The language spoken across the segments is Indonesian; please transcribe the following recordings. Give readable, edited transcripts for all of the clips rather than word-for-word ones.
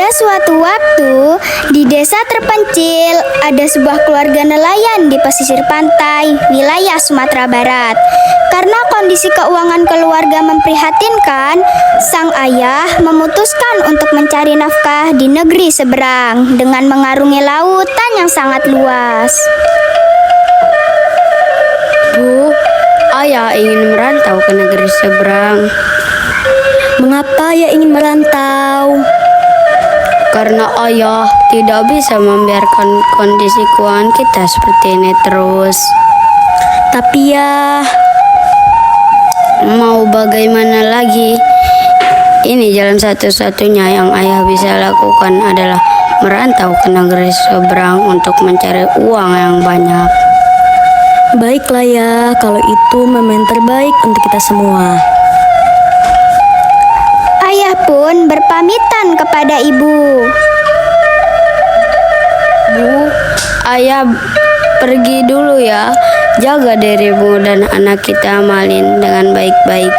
Pada suatu waktu, di desa terpencil, ada sebuah keluarga nelayan di pesisir pantai, wilayah Sumatera Barat. Karena kondisi keuangan keluarga memprihatinkan, sang ayah memutuskan untuk mencari nafkah di negeri seberang dengan mengarungi lautan yang sangat luas. Bu, ayah ingin merantau ke negeri seberang. Mengapa ayah ingin merantau? Karena ayah tidak bisa membiarkan kondisi keuangan kita seperti ini terus. Tapi ya, mau bagaimana lagi? Ini jalan satu-satunya yang ayah bisa lakukan adalah merantau ke negeri seberang untuk mencari uang yang banyak. baiklah ya, kalau itu memang yang terbaik untuk kita semua. Ayah pun berpamitan kepada ibu. Bu, ayah pergi dulu ya. Jaga dirimu dan anak kita Malin dengan baik-baik.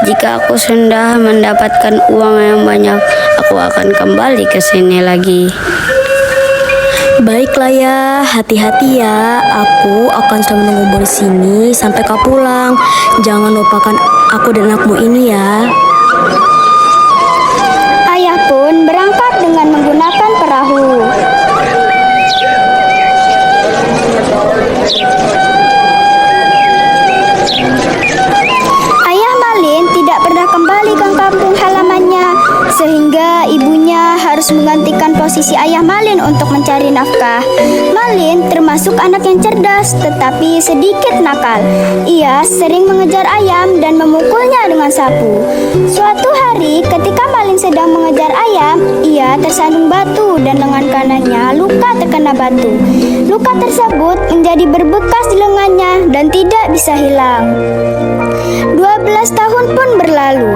Jika aku sudah mendapatkan uang yang banyak, aku akan kembali ke sini lagi. Baiklah ya, hati-hati ya. Aku akan selalu menunggu di sini sampai kau pulang. Jangan lupakan aku dan anakmu ini ya. Ayah pun berangkat dengan menggunakan perahu. Ayah Malin tidak pernah kembali ke kampung halamannya, sehingga ibunya harus menggantikan posisi ayah Malin untuk mencari nafkah. Malin termasuk anak yang cerdas, tetapi sedikit nakal. Ia sering mengejar ayam dan memukulnya dengan sapu. Suatu hari, ketika Malin sedang mengejar ayam, ia tersandung batu dan lengan kanannya luka terkena batu. Luka tersebut menjadi berbekas di lengannya dan tidak bisa hilang. 12 tahun pun berlalu.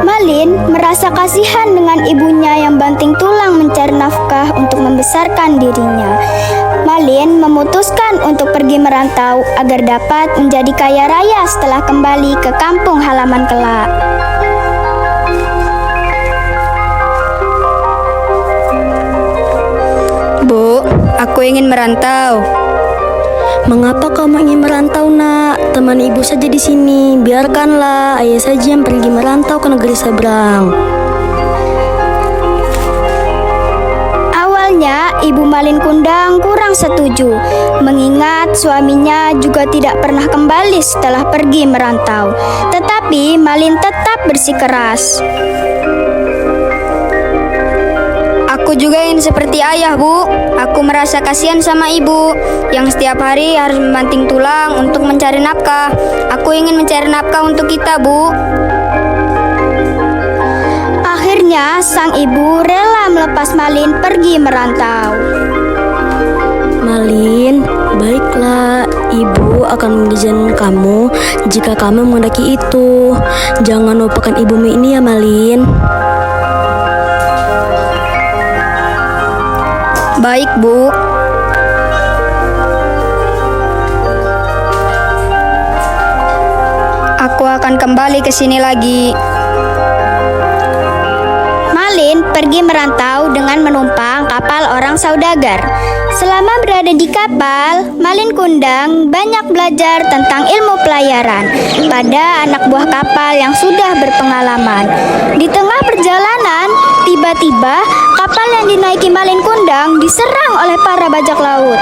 Malin merasa kasihan dengan ibunya yang banting tulang mencari nafkah untuk membesarkan dirinya. Malin memutuskan untuk pergi merantau agar dapat menjadi kaya raya setelah kembali ke kampung halaman kelak. Bu, aku ingin merantau. Mengapa kamu ingin merantau, nak? Teman ibu saja di sini. Biarkanlah ayah saja yang pergi merantau ke negeri seberang. Awalnya, Ibu Malin Kundang kurang setuju, mengingat suaminya juga tidak pernah kembali setelah pergi merantau. Tetapi Malin tetap bersikeras. Aku juga ingin seperti ayah, Bu. Aku merasa kasihan sama ibu yang setiap hari harus membanting tulang untuk mencari nafkah. Aku ingin mencari nafkah untuk kita, Bu. Akhirnya, sang ibu rela melepas Malin pergi merantau. Malin, baiklah, ibu akan mengizinkan kamu jika kamu menghendaki itu. Jangan lupakan ibumu ini ya, Malin. Baik, Bu. Aku akan kembali ke sini lagi. Malin pergi merantau dengan menumpang kapal orang saudagar. Selama berada di kapal, Malin Kundang banyak belajar tentang ilmu pelayaran pada anak buah kapal yang sudah berpengalaman. Di tengah perjalanan, tiba-tiba kapal yang dinaiki Malin Kundang diserang oleh para bajak laut.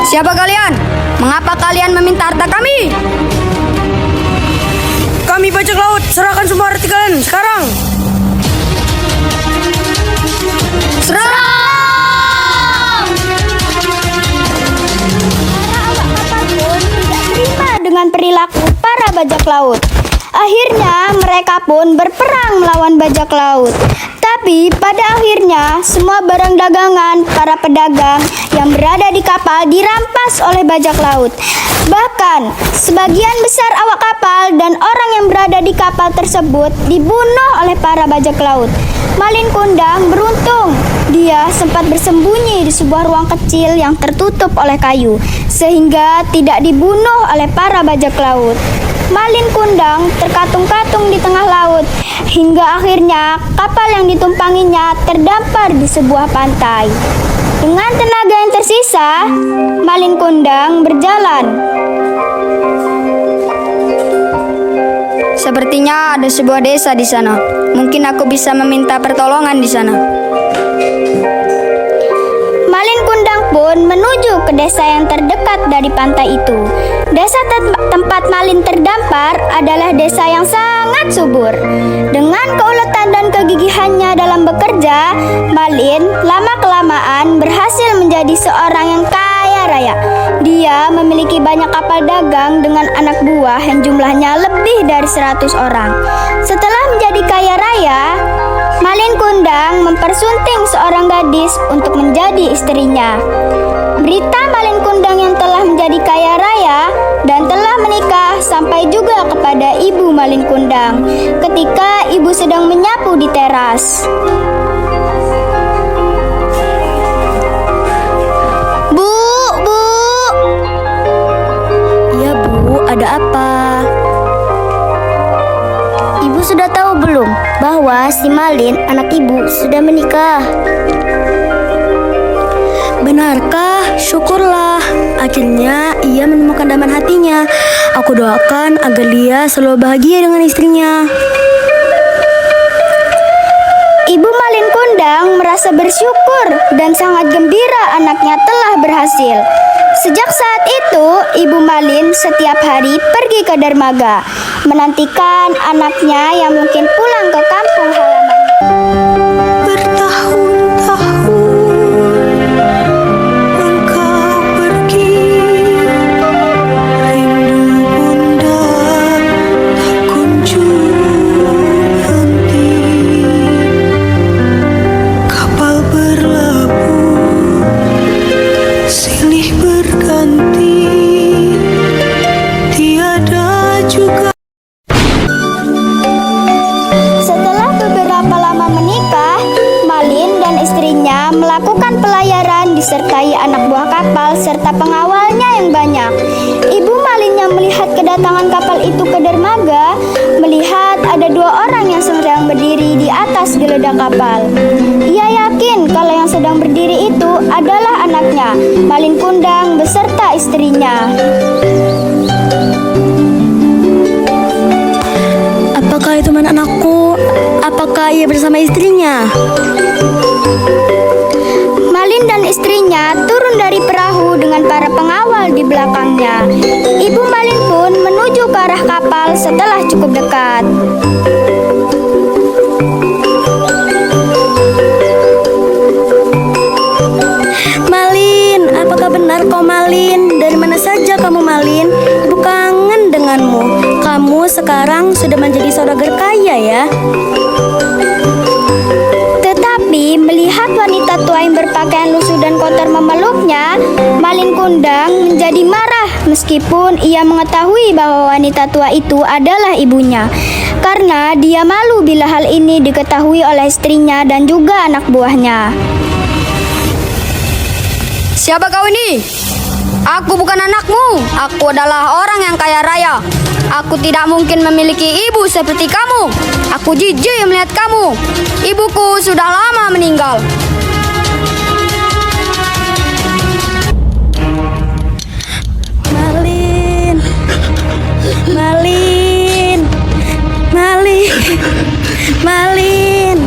Siapa kalian? Mengapa kalian meminta harta kami? Kami bajak laut, serahkan semua harta kalian sekarang. Serang! Para awak kapal pun tidak terima dengan perilaku para bajak laut. Akhirnya mereka pun berperang melawan bajak laut. Tapi pada akhirnya semua barang dagangan para pedagang yang berada di kapal dirampas oleh bajak laut. Bahkan sebagian besar awak kapal dan orang yang berada di kapal tersebut dibunuh oleh para bajak laut. Malin Kundang beruntung. Dia sempat bersembunyi di sebuah ruang kecil yang tertutup oleh kayu, sehingga tidak dibunuh oleh para bajak laut. Malin Kundang terkatung-katung di tengah laut hingga akhirnya kapal yang ditumpanginya terdampar di sebuah pantai. Dengan tenaga yang tersisa, Malin Kundang berjalan. Sepertinya ada sebuah desa di sana. Mungkin aku bisa meminta pertolongan di sana. Malin Kundang pun menuju ke desa yang terdekat dari pantai itu. Desa tempat Malin terdampar adalah desa yang sangat subur. Dengan keuletan dan kegigihannya dalam bekerja, Malin lama-kelamaan berhasil menjadi seorang yang kaya raya. Dia memiliki banyak kapal dagang dengan anak buah yang jumlahnya lebih dari 100 orang. Setelah menjadi kaya raya, Malin Kundang mempersunting seorang gadis untuk menjadi istrinya. Berita Malin Kundang yang telah menjadi kaya raya dan telah menikah sampai juga kepada ibu Malin Kundang ketika ibu sedang menyapu di teras. Bu. Iya, Bu, ada apa? Ibu sudah tahu belum bahwa si Malin, anak ibu, sudah menikah? Benarkah? Syukurlah. Akhirnya ia menemukan damai hatinya. Aku doakan agar dia selalu bahagia dengan istrinya. Ibu Malin Kundang merasa bersyukur dan sangat gembira anaknya telah berhasil. Sejak saat itu, Ibu Malin setiap hari pergi ke dermaga, menantikan anaknya yang mungkin pulang ke kampung halaman. Setelah beberapa lama menikah, Malin dan istrinya melakukan pelayaran disertai anak buah kapal serta pengawalnya yang banyak. Ibu Malin yang melihat kedatangan kapal itu ke dermaga, melihat ada 2 orang yang sedang berdiri di atas geledah kapal. Ia yakin kalau yang sedang berdiri itu adalah anaknya, Malin Kundang beserta istrinya. Apakah itu teman anakku? Apakah ia bersama istrinya? Malin dan istrinya turun dari perahu dengan para pengawal di belakangnya. Ibu Malin pun menuju ke arah kapal setelah cukup dekat. Malin, apakah benar kau Malin? Dari mana saja kamu Malin? Ibu kangen denganmu. Kamu sekarang sudah menjadi saudagar kaya ya? Tetapi melihat wanita tua yang berpakaian lusuh dan kotor memeluknya, Malin Kundang menjadi marah meskipun ia mengetahui bahwa wanita tua itu adalah ibunya. Karena dia malu bila hal ini diketahui oleh istrinya dan juga anak buahnya. Siapa kau ini? Aku bukan anakmu. Aku adalah orang yang kaya raya. Aku tidak mungkin memiliki ibu seperti kamu. Aku jijik melihat kamu. Ibuku sudah lama meninggal. Malin, Malin, Malin, Malin.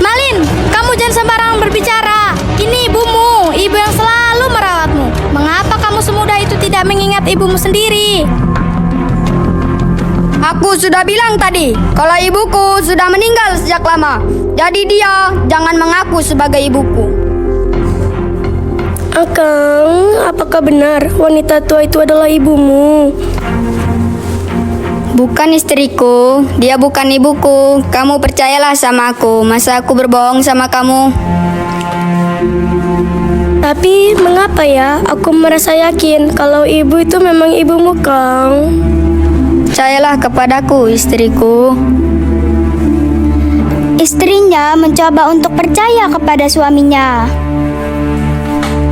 Malin, kamu jangan sembarangan berbicara. Ini ibumu, ibu yang selalu merawatmu. Mengapa kamu semudah itu tidak mengingat ibumu sendiri? Aku sudah bilang tadi, kalau ibuku sudah meninggal sejak lama. Jadi dia jangan mengaku sebagai ibuku. Akang, apakah benar wanita tua itu adalah ibumu? Bukan istriku, dia bukan ibuku. Kamu percayalah sama aku. Masa aku berbohong sama kamu? Tapi mengapa ya aku merasa yakin kalau ibu itu memang ibumu, Kang? Percayalah kepadaku, istriku. Istrinya mencoba untuk percaya kepada suaminya.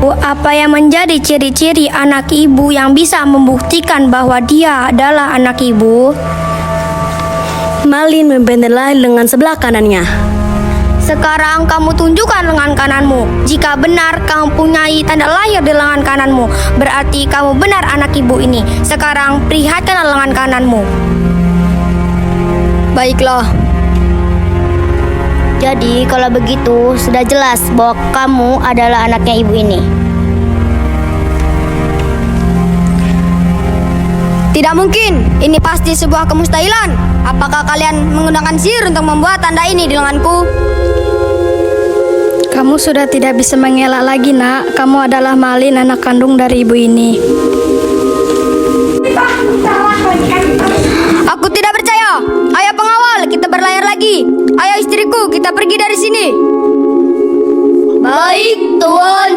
Apa yang menjadi ciri-ciri anak ibu yang bisa membuktikan bahwa dia adalah anak ibu? Malin membentenlah lengan sebelah kanannya. Sekarang kamu tunjukkan lengan kananmu. Jika benar kamu punyai tanda lahir di lengan kananmu, berarti kamu benar anak ibu ini. Sekarang perlihatkanlah lengan kananmu. Baiklah. Jadi kalau begitu sudah jelas bahwa kamu adalah anaknya ibu ini. Tidak mungkin. Ini pasti sebuah kemustahilan. Apakah kalian menggunakan sihir untuk membuat tanda ini di lenganku? Kamu sudah tidak bisa mengelak lagi, nak. Kamu adalah Malin, anak kandung dari ibu ini. Aku tidak percaya. Ayo pengawal, kita berlayar lagi. Ayo istriku, kita pergi dari sini. Baik, Tuan.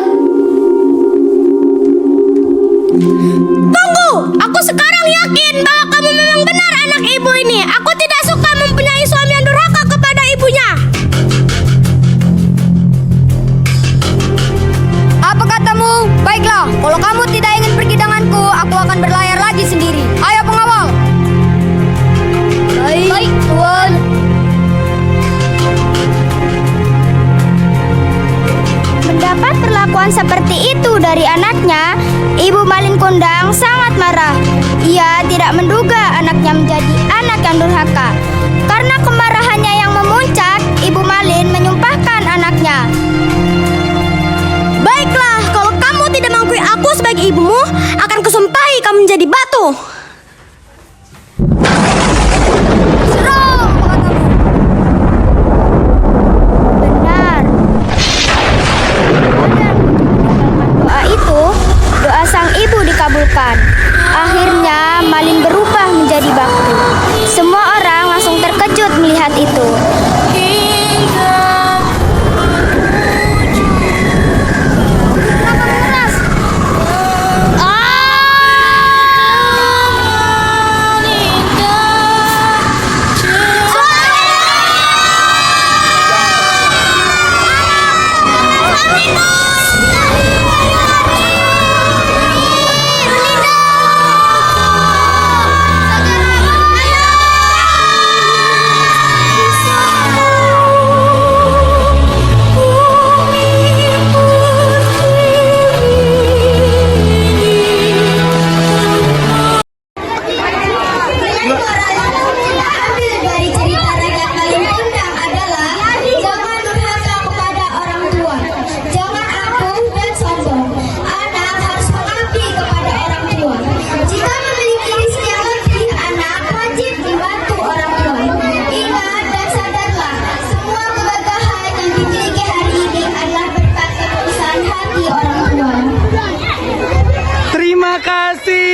Tunggu! Aku sekarang yakin bahwa kamu memang benar anak ibu ini. Aku tidak suka mempunyai suami yang durhaka kepada ibunya. Apa katamu? Baiklah, kalau kamu tidak ingin pergi denganku, aku akan berlayar lagi sendiri. Ayo pengawal. Baik, Tuan. Mendapat perlakuan seperti itu dari anaknya, Ibu Malin Kundang sangat marah. Ia tidak menduga anaknya menjadi anak yang durhaka. Karena kemarahannya yang memuncak, Ibu Malin menyumpahkan anaknya. Baiklah, kalau kamu tidak mengakui aku sebagai ibumu, akan kusumpahi kamu menjadi batu. Benar. Doa itu, doa sang ibu dikabulkan. Akhirnya Malin berubah menjadi batu. Semua orang langsung terkejut melihat itu. Dari cerita rakyat Malin Kundang adalah jangan durhaka kepada orang tua, jangan angkuh dan sombong. Anak harus mengabdi kepada orang tua. Jika memiliki istri yang lebih, anak wajib dibantu orang tua. Ingat dan sadarlah, semua kegagahan yang dimiliki hari ini adalah berkat ketulusan hati orang tua. Terima kasih.